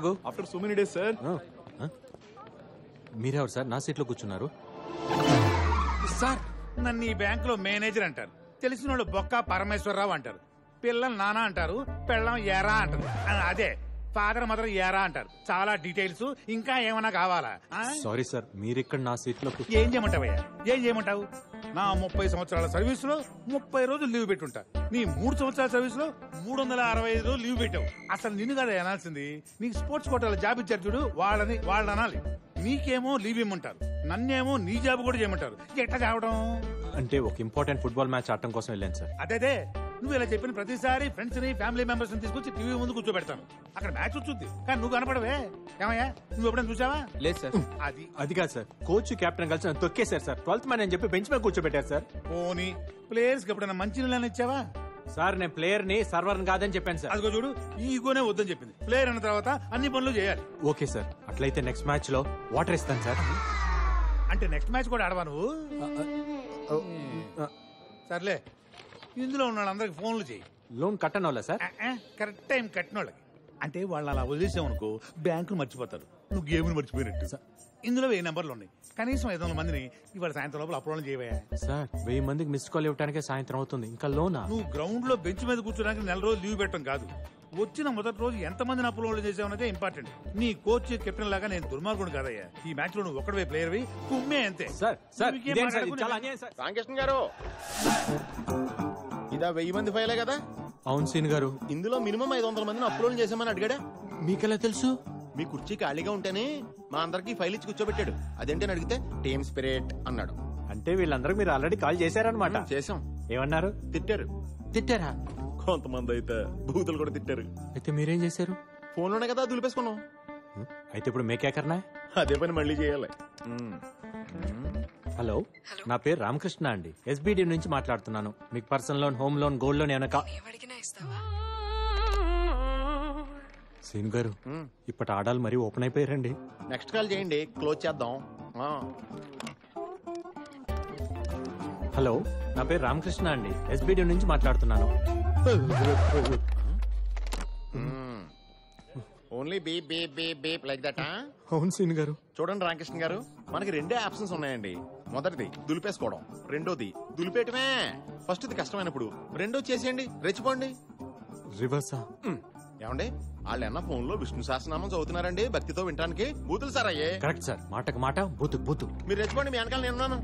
Raghu. After so many days sir. మీరెవరు sir నా సీట్లో కూర్చున్నారు? సార్ నన్ను ఈ బ్యాంకులో మేనేజర్ అంటారు, తెలిసిన వాళ్ళు బొక్క పరమేశ్వరరావు అంటారు, పిల్లలు నానా అంటారు, పెళ్ళం ఏరా అంటారు, అదే ఫాదర్ మదర్ ఏరా అంటారు. చాలా డీటెయిల్స్ ఇంకా ఏమైనా కావాలా? సారీ సార్, మీరు ఇక్కడ నా సీట్లో ఏం చేయమంటావయ్యా? ఏం చేయమంటావు? నా 30 సంవత్సరాల సర్వీస్ లో 30 రోజులు లీవ్ పెట్టుంటా. నీ 3 సంవత్సరాల సర్వీస్ లో 365 రోజులు లీవ్ పెట్టావు. అసలు నిన్ను కదా అనాల్సింది. నీకు స్పోర్ట్స్ కోటాల జాబ్ ఇచ్చారు చూడు, వాళ్ళని అనాలి. నీకేమో లీవ్ ఇమ్మంటారు, నన్నేమో నీ జాబ్ కూడా చేయమంటారు. ఎట్లా కావడం? అంటే ఒక ఇంపార్టెంట్ ఫుట్బాల్ మ్యాచ్ ఆడటం కోసం వెళ్ళాను సార్. అదే నువ్వు ఇలా చెప్పిన ప్రతిసారి ఫ్రెండ్స్ ని ఫ్యామిలీ మెంబర్స్ ని తీసుకొచ్చి టీవీ ముందు కూర్చోబెడతాను. అక్కడ మ్యాచ్ వచ్చుద్ది కానీ నువ్వు కనపడవే. ఏమయ్యా నువ్వు ఎప్పుడైనా చూసావా? లేదు సార్. అది కాదు సార్, కోచ్ కెప్టెన్ కలిసి నన్ను తొక్కేశారు సార్. 12th మ్యాన్ అని చెప్పి బెంచ్ మీద కూర్చోబెట్టారు సార్. పోనీ ప్లేయర్స్ కి ఎప్పుడైనా మంచి నీళ్ళని ఇచ్చావా? సార్ నేను ప్లేయర్ ని సర్వర్ కాదని చెప్పాను సార్. అదిగో చూడు, ఈగోనే వద్దని చెప్పింది. ప్లేయర్ అన్న తర్వాత అన్ని పనులు చేయాలి. ఓకే సార్, అట్లయితే నెక్స్ట్ మ్యాచ్ లో వాటర్ ఇస్తాను సార్. అంటే నెక్స్ట్ మ్యాచ్ కూడా ఆడవా నువ్వు? సర్లే, ఇందులో ఉన్న వాళ్ళందరికి ఫోన్లు చేయి. లోన్ కట్టనోళ్ళ సార్? కరెక్ట్ టైం కట్టిన వాళ్ళకి. అంటే వాళ్ళు అలా వదిలేసామనుకో బ్యాంకులు మర్చిపోతారు, నువ్వు గేమ్ని మర్చిపోయినట్టు. ఇందులో 1000 నెంబర్లు ఉన్నాయి. కనీసం 500 మందిని ఇవాళ సాయంత్రం లోపల అప్లోడ్ చేయవా? సార్ 1000 మందికి మిస్ కాల్ ఇవ్వడానికే సాయంత్రం అవుతుంది, ఇంకా లోనా? నువ్వు గ్రౌండ్ లో బెంచ్ మీద కూర్చోడానికి 4 రోజులు లీవ్ పెట్టడం కాదు, వచ్చిన మొదటి రోజు ఎంత మందిని అప్లోడ్ చేసావనేదే ఇంపార్టెంట్. నీ కోచ్ కెప్టెన్ లాగా నేను దుర్మార్గుడు కాదయ్యా. ఈ మ్యాచ్ లో నువ్వు ఒక్కడే ప్లేయర్ వి, కుమ్మే అంతే. సార్ సార్ రామకృష్ణ గారు, ఇదా 1000 మంది ఫైలే కదా? అవును సీన్ గారు. ఇందులో మినిమం 500 మందిని అప్లోడ్ చేసామని అడిగాడా? మీకెలా తెలుసు? మీ కుర్చీ ఖాళీగా ఉంటేనే మా అందరికి ఫైల్ ఇచ్చి కూర్చోబెట్టాడు. అదేంటని అడిగితే టీమ్ స్పిరిట్ అన్నాడు. అంటే వీళ్ళందరూ మీరు ఆల్రెడీ కాల్ చేశారనమాట. చేసాం. ఏమన్నారు? తిట్టారా? కొంతమంది అయితే బూతులు కూడా తిట్టారు. అయితే మీరేం చేశారు? ఫోన్ లోనే కదా దులిపేసుకున్నాం. అయితే ఇప్పుడు మేకేకర్నా? అదే పని మళ్ళీ చేయాలి. హలో, నా పేరు రామకృష్ణ అండి, SBD నుంచి మాట్లాడుతున్నాను. మీకు personal loan, home loan, gold loan ఏమైనా సీన్ గారు, ఇప్పటి ఆడాలు మరీ ఓపెన్ అయిపోయారండి. నెక్స్ట్ కాల్ చేయండి, క్లోజ్ చేద్దాం. హలో, నా పేరు రామకృష్ణ అండి, SBD నుంచి మాట్లాడుతున్నాను. Only beep beep beep beep like that. అవును సీన్ గారు. చూడండి రామకృష్ణ గారు, మనకి 2 ఆప్షన్స్ ఉన్నాయండి. మొదటిది దులిపేసుకోవడం, రెండోది దులిపేయటమే. ఫస్ట్ ఇది కష్టమైనప్పుడు రెండో చేసేయండి, రెచ్చిపోండి. రివర్సా? ఏమండి, వాళ్ళు అన్న ఫోన్ లో విష్ణు సహస్రనామం చదువుతున్నారండి భక్తితో వినడానికి. బూతులు సార్ అయ్యే. కరెక్ట్ సార్, మాటకు మాట, బూతు. మీరు రెచ్చిపోండి, మీ వెనకాల నేనున్నాను.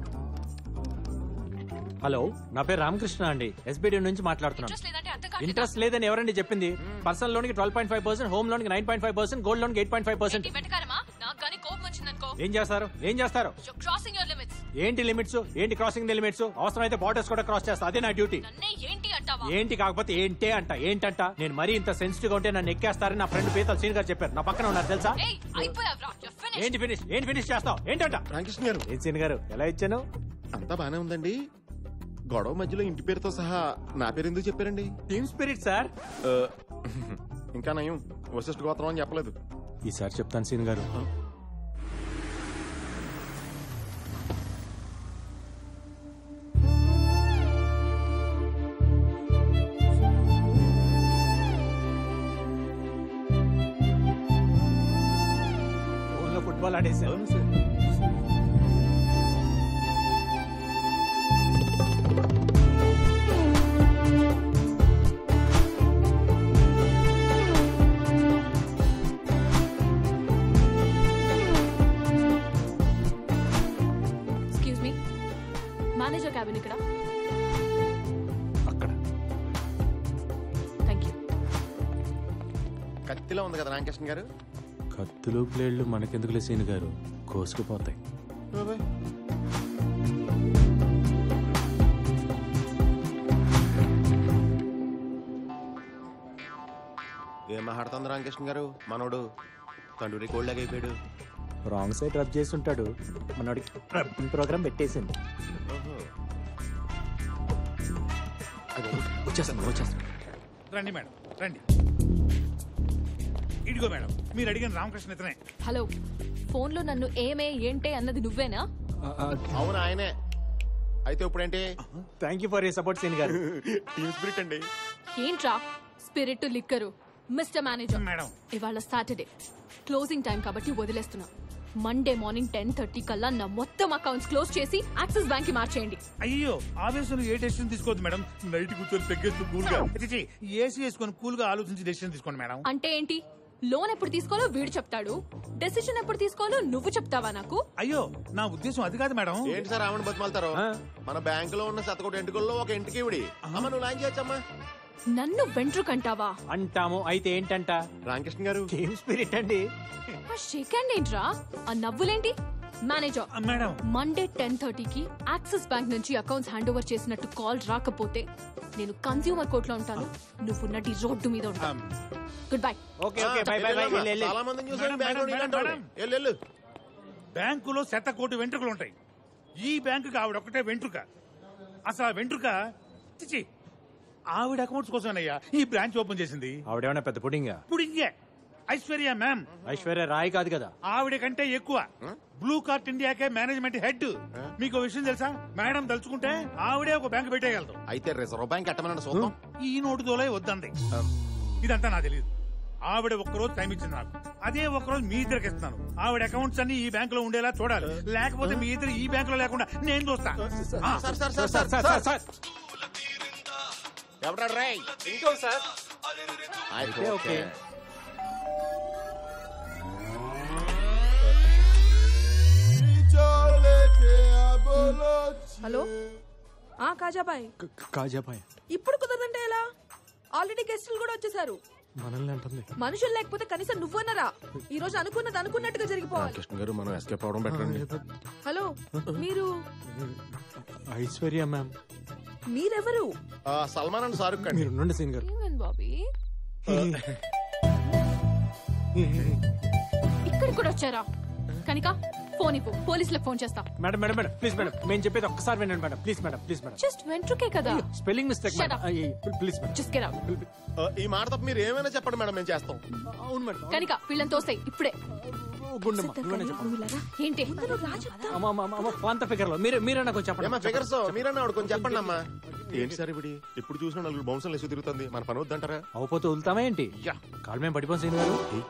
హలో, నా పేరు రామకృష్ణ అండి, SBD నుంచి మాట్లాడుతున్నాను. ఇంట్రెస్ట్ లేదని ఎవరండి చెప్పింది? పర్సనల్ లోన్ కి 12.5%, హోమ్ లోన్ కి 9.5%, గోల్డ్ లోన్ కి 8.5%. ఏం చేస్తారు? ఏంటి లిమిట్స్? ఏంటి క్రాసింగ్ ది లిమిట్స్? అవసరం అయితే బార్డర్స్ కూడా క్రాస్ చేస్తా, అదే నా డ్యూటీ. ఏంటి కాకపోతే ఏంటంట? నేను మరీ ఇంత సెన్సిటివ్ గా ఉంటే నన్ను ఎక్కేస్తారని నా ఫ్రెండ్ పీతల్ సీన్ గారు చెప్పారు. నా పక్కన ఉన్నారు తెలుసా? ఏంటి ఫినిష్ చేస్తావు ఏంటంట? రామకృష్ణ గారు, ఏం సీన్ గారు ఎలా ఇచ్చాను? అంతా బానే ఉందండి. గొడవ మధ్యలో ఇంటి పేరుతో సహా నా పేరు ఎందుకు చెప్పారండి? Team spirit sir. ఇంకా నయం వశిష్ఠ గోత్రం అని చెప్పలేదు. ఈసారి చెప్తాను సీన్ గారు. ఫోన్లో ఫుట్బాల్ ఆడేసారు. మేనేజర్ క్యాబిన్ ఇక్కడ. అక్కడ. థాంక్యూ. కత్తిలో ఉంది కదా రామకృష్ణ గారు. కత్తులు ప్లేడ్లు మనకెందుకులే సీన్ గారు, కోసుకుపోతాయి. ఏం మాట్లాడుతుంది రామకృష్ణ గారు? మనోడు తండ్రి కోల్డ్ అయిపోయాడు. రాంగ్ సైడ్ రబ్ చేసి ఉంటాడు, మనోడికి ప్రోగ్రామ్ పెట్టేసింది. వచ్చేస్తాను. రండి మేడం, రండి. ఇదిగో మేడం, మీరు అడిగిన రామకృష్ణ ఇతనే. హలో, ఫోన్ లో నన్ను ఏమే ఏంటే అన్నది నువ్వేనా? అవును ఆయనే. అయితే ఇప్పుడేంటి? Thank you for you support సీన్ గారు. టీమ్ స్పిరిట్ అండి. ఏంట్రా spirit liquor? Mister manager, madam ఇవాళ సాటర్డే క్లోజింగ్ టైం కాబట్టి వదిలేస్తున్నా. మండే మార్నింగ్ 10:30 కల్లా నా మొత్తం అకౌంట్స్ క్లోజ్ చేసి యాక్సిస్ బ్యాంక్ కి మార్చేయండి. అయ్యో ఆవేశంలో ఏ డెసిషన్ తీసుకోవద్దు మేడం. నైట్ కూర్చొని పెగ్గేస్తూ కూల్ గా ఏసీ వేసుకొని కూల్ గా ఆలోచించి డెసిషన్ తీసుకోండి మేడం. అంటే ఏంటి? లోన్ ఎప్పుడు తీసుకోవాలో వీడు చెప్తాడు, డెసిషన్ ఎప్పుడు తీసుకోవాలో నువ్వు చెప్తావా నాకు? అయ్యో నా ఉద్దేశం అది కాదు మేడం. ఏంటి సార్ ఆవిడ బతిమాలతారు? మన బ్యాంక్ లో ఉన్న శతకోటి ఎంటుకల్లో ఒక ఇంటికి ఇవిడి. అమ్మ నువ్వు లాంచ్ చేయొచ్చమ్మా. నన్ను వెంట్రుకంటావా? అంటాము. అయితే ఏంటంట? రామకృష్ణ గారు గేమ్ స్పిరిట్ అండి. ఆ షేక్ హ్యాండ్ ఏంట్రా? ఆ నవ్వులేంటి? మేనేజర్, మేడం మండే 10:30కి యాక్సిస్ బ్యాంక్ నుంచి అకౌంట్స్ హ్యాండ్ ఓవర్ చేసినట్టు కాల్ రాకపోతే నేను కన్స్యూమర్ కోర్ట్ లో ఉంటాను, నువ్వు నటి రోడ్డు మీద ఉంటాను. Good bye. Okay okay by by by. చాలా మందిని చూసాను బ్యాంక్ లో నీలాంటి వాళ్ళు. వెళ్ళు బ్యాంకులో 100 వెంట్రుకలు ఉంటాయి. ఈ బ్యాంకుకి ఆవిడ ఒకటే వెంట్రుక. అసలు ఆ వెంట్రుక చిచి ఆవిడ అకౌంట్స్ కోసమేనయ్యా ఈ బ్రాంచ్ ఓపెన్ చేసింది. ఆవిడేమన్నా పెద్ద పుడింగా? ఇప్పుడు ఇంకే ఐశ్వర్య మ్యామ్. ఐశ్వర్య రాయ్ కాదు కదా. ఆవిడ కంటే ఎక్కువ. బ్లూ కార్ట్ ఇండియాకే మేనేజ్మెంట్ హెడ్. మీకు విషయం తెలుసా? మేడం తలుచుకుంటే ఆవిడే ఒక బ్యాంక్ పెట్టేయగలదు. అయితే రిజర్వ్ బ్యాంక్ ఎట్టమనండి చూద్దాం. ఈ నోటు దోలే వద్దంది. ఇదంతా నాకు తెలియదు. ఆవిడ ఒక్కరోజు టైం ఇచ్చింది నాకు. అదే ఒక్కరోజు మీ ఇద్దరికి ఇస్తున్నాను. ఆవిడ అకౌంట్స్ అన్ని ఈ బ్యాంక్ లో ఉండేలా చూడాలి. లేకపోతే మీ ఇద్దరు ఈ బ్యాంక్ లో లేకుండా నేను చూస్తా. Sir sir sir sir sir sir ఎవడా రై ఇంకో సార్. అయితే ఓకే. హలో కాజాబాయ్, కాజాబాయ్ ఇప్పుడు కుదరదంటే ఎలా? ఆల్రెడీ గెస్టులు కూడా వచ్చేసారు. మనల్ని అంటుంది. మనుషులు లేకపోతే కనీసం నువ్వన్నరా? ఈ రోజు అనుకున్నది అనుకున్నట్టుగా జరిగిపోవాలి. కృష్ణ గారు మనం ఎస్కేప్ అవడం బెటర్ అండి. హలో, మీరు ఐశ్వర్య మ్యామ్. మీరెవరు? సల్మాన్ అండ్ షారుఖ్ ఖాన్. మీరు ఉండండి సీన్ గారు. ఏమైంది బాబీ? ఇక్కడికి కూడా వచ్చారా? కనిక ఫోన్ ఇవ్వు, పోలీసులకు ఫోన్ చేస్తా. Madam madam madam please madam, మేము చెప్పేది ఒక్కసారి వినండి madam. Please madam, please madam. Just వెంట్రుకే కదా. Spelling mistake Shut madam. up. Please madam. Just get out. ఈ మాట తప్ప మీరు ఏమైనా చెప్పండి మేడం, మేము చేస్తాం. అవును మేడం. కనిక వీళ్ళని తోస్తాయి ఇప్పుడే. గుండమ్మ నువ్వేనా చెప్పండి. ఏంటి? అమ్మ అమ్మ అమ్మ పాంత ఫిగర్ లో మీరేనా కొంచెం చెప్పండి. ఏమా ఫిగర్స్ మీరన్నా ఆవిడ కొంచెం చెప్పండి అమ్మా. ఏంటి సార్ ఇప్పుడు ఎప్పుడు చూసినా నలుగురు బౌన్సర్లు వేసి తిరుగుతుంది. మన పని వద్దంటారా? అవపోతే వదులుతామా ఏంటి? కాలు మేము పడిపోం సీన్ గారు.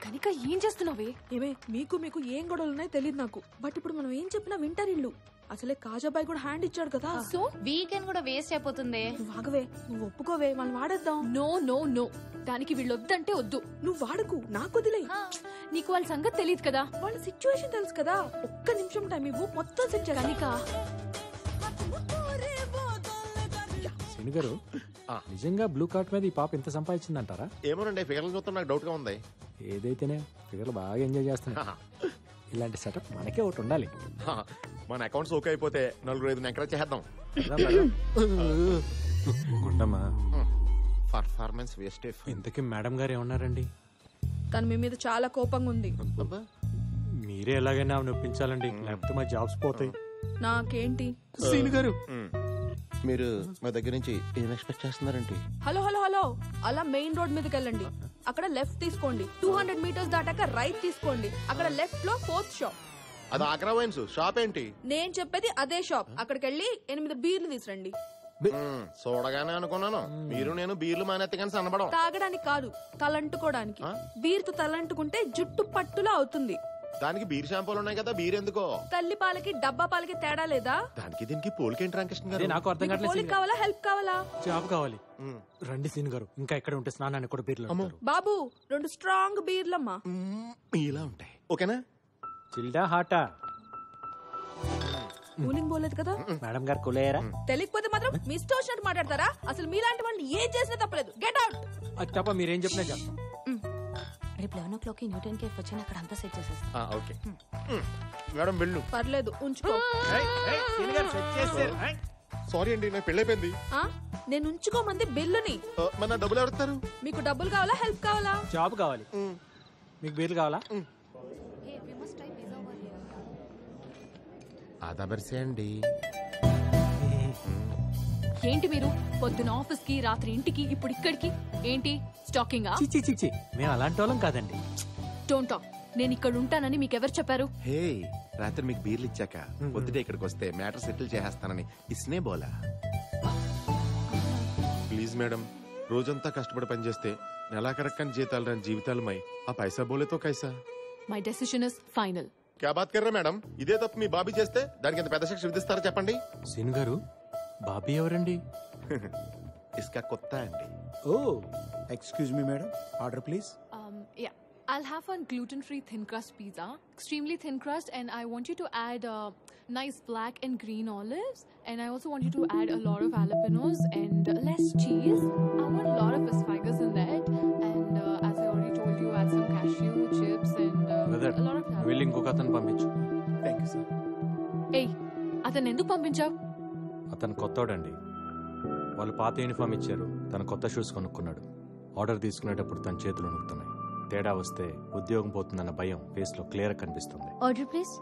కనిక ఏం చేస్తున్నావే? ఏమే మీకు ఏం గొడవలు ఉన్నాయో తెలియదు నాకు. బట్ ఇప్పుడు మనం ఏం చెప్పినా వింటారు ఇల్లు. అసలే కాజాబాయ్ కూడా హ్యాండ్ ఇచ్చాడు కదా. సో వీకెండ్ కూడా వేస్ట్ అయిపోతుంది. నువ్వు ఆగవే, నువ్వు ఒప్పుకోవే, మనం వాడేద్దాం. నో నో నో, దానికి వీళ్ళు వద్దంటే వద్దు. నువ్వు వాడకు, నాకు వదిలే. నీకు వాళ్ళ సంగతి తెలియదు కదా. వాళ్ళ సిచ్యువేషన్ తెలుసు కదా. ఒక్క నిమిషం టైం ఇవ్వు, మొత్తం సెట్ చేస్తా. కనిక సీన్ గారు నిజంగా బ్లూ కార్ట్ మీద ఈ పాప ఎంత సంపాదించిందంటారా? ఏమోనండి ఫిగర్లు చూస్తే నాకు డౌట్ గా ఉంది. ఏదైతేనే ఫిగర్లు బాగా ఎంజాయ్ చేస్తున్నా. ఇలాంటి సెటప్ మనకే ఒకటి ఉండాలి. మన అకౌంట్స్ ఓకే అయిపోతే 4-5 ఎంకరేజ్ చేద్దాం. గుండమ్మా పర్ఫార్మెన్స్ వేస్ట్. ఇంతకీ మేడం గారు ఏమన్నారండి? తను మీ మీద చాలా కోపంగా ఉంది. మీరే ఎలాగైనా ఆమె ఒప్పించాలండి, లేకపోతే మా జాబ్స్ పోతాయి. నాకేంటి? సీన్ గారు మీరు మా దగ్గర నుంచి ఏం ఎక్స్పెక్ట్ చేస్తున్నారంటే? హలో హలో హలో, అలా మెయిన్ రోడ్ మీదకి వెళ్ళండి. అక్కడ లెఫ్ట్ తీసుకోండి. 200 మీటర్స్ దాటాక రైట్ తీసుకోండి. అక్కడ లెఫ్ట్ లో 4th షాప్. అది ఆగ్రా వైన్స్ షాప్ ఏంటి? నేను చెప్పేది అదే షాప్. అక్కడికి వెళ్ళి 8 బీర్లు తీసురండి. చూడగానే అనుకున్నాను మీరు నేను బీర్లు మానేత్తే కానీ సన్నబడం. తాగడానికి కాదు, తలంటుకోవడానికి. బీర్తో తలంటుకుంటే జుట్టు పట్టులా అవుతుంది. దానికి బీర్ షాంపూలు ఉన్నాయి కదా, బీర్ ఎందుకో? తల్లి పాలకి డబ్బా పాలకి తేడా లేదా? దానికి దీనికి పోలికేంటి రామకృష్ణ గారు? నాకు అర్థం మీకు పోలిక కావట్లేదు. కావాలా, హెల్ప్ కావాలా? జాబ్ కావాలి. రండి సీన్ గారు, ఇంకా ఎక్కడ ఉంటే స్నానాన్ని కూడా బీర్లు అంటారు. బాబు 2 స్ట్రాంగ్ బీర్లమ్మా. ఇలా ఉంటాయి ఓకేనా? చిల్డా హాటా? కూలింగ్ పోలేదు కదా? మేడం గారు కులేయరా? తెలియకపోతే మాత్రం మీ ఇష్టం వచ్చినట్టు మాట్లాడతారా? అసలు మీలాంటి వాళ్ళని ఏం చేసినా తప్పలేదు. Get out. అది తప్ప మీరేం చెప్పినా చేస్తాం. రేపు 11 o'clock న్యూటన్ కేఫ్ వచ్చి అక్కడ అంతా సెట్ చేసేస్తాం. ఓకే మేడం వెళ్ళు. పర్లేదు, ఉంచుకో. సారీ అండి నాకు పెళ్ళైపోయింది. నేను ఉంచుకోమంది బిల్లుని. మన డబ్బులు ఎవరుతారు? మీకు డబ్బులు కావాలా, హెల్ప్ కావాలా? జాబ్ కావాలి. మీకు బీర్లు కావాలా? ఆదాబర్సే అండి. ఏంటి మీరు పొద్దున ఆఫీస్ కి, రాత్రి ఇంటికి, ఇప్పుడు ఇక్కడికి ఏంటి? స్టాకింగ్? చిచ్చి చిచ్చి, మేము అలాంటి వాళ్ళం కాదండి. Don't talk. నేను ఇక్కడ ఉంటానని మీకెవరు చెప్పారు? హే, రాత్రి మీకు బీర్లు ఇచ్చాక పొద్దుటే ఇక్కడికి వస్తే మ్యాటర్ సెటిల్ చేసేస్తానని ఇస్నే బోలా. ప్లీజ్ మేడం రోజంతా కష్టపడి పనిచేస్తే నెలాఖరక్కని జీతాలు రాని జీవితాలమై ఆ పైసా బోలేతో కైసా. My decision is final. క్యా బాత్ కర్రా మేడం, ఇదే తప్పు మీ బాబీ చేస్తే దానికి ఎంత పెద్ద శిక్ష విధిస్తారో చెప్పండి. సీన్ గారు, బాబీ ఎవరండి? ఇస్కా కొత్త అండి. ఓ excuse me madam, order please. Yeah, I'll have one gluten-free thin crust pizza, extremely thin crust, and I want you to add nice black and green olives, and I also want you to add a lot of jalapenos and less cheese. I want a lot of asparagus in that, and as I already told you, add some cashew chips and brother, a lot of వెళ్ళి ఇంకొక అతను పంపించు. Thank you sir. Hey, అతను ఎందుకు పంపించావు? అతను కొత్తోడండి. వాళ్ళు పాత uniform ఇచ్చారు, తన కొత్త షూస్ కొనుక్కున్నాడు. ఆర్డర్ తీసుకునేటప్పుడు తన చేతులు వణుకుతున్నాయి. తేడా వస్తే ఉద్యోగం పోతుందన్న భయం ఫేస్ లో క్లియర్ కనిపిస్తుంది. Order please.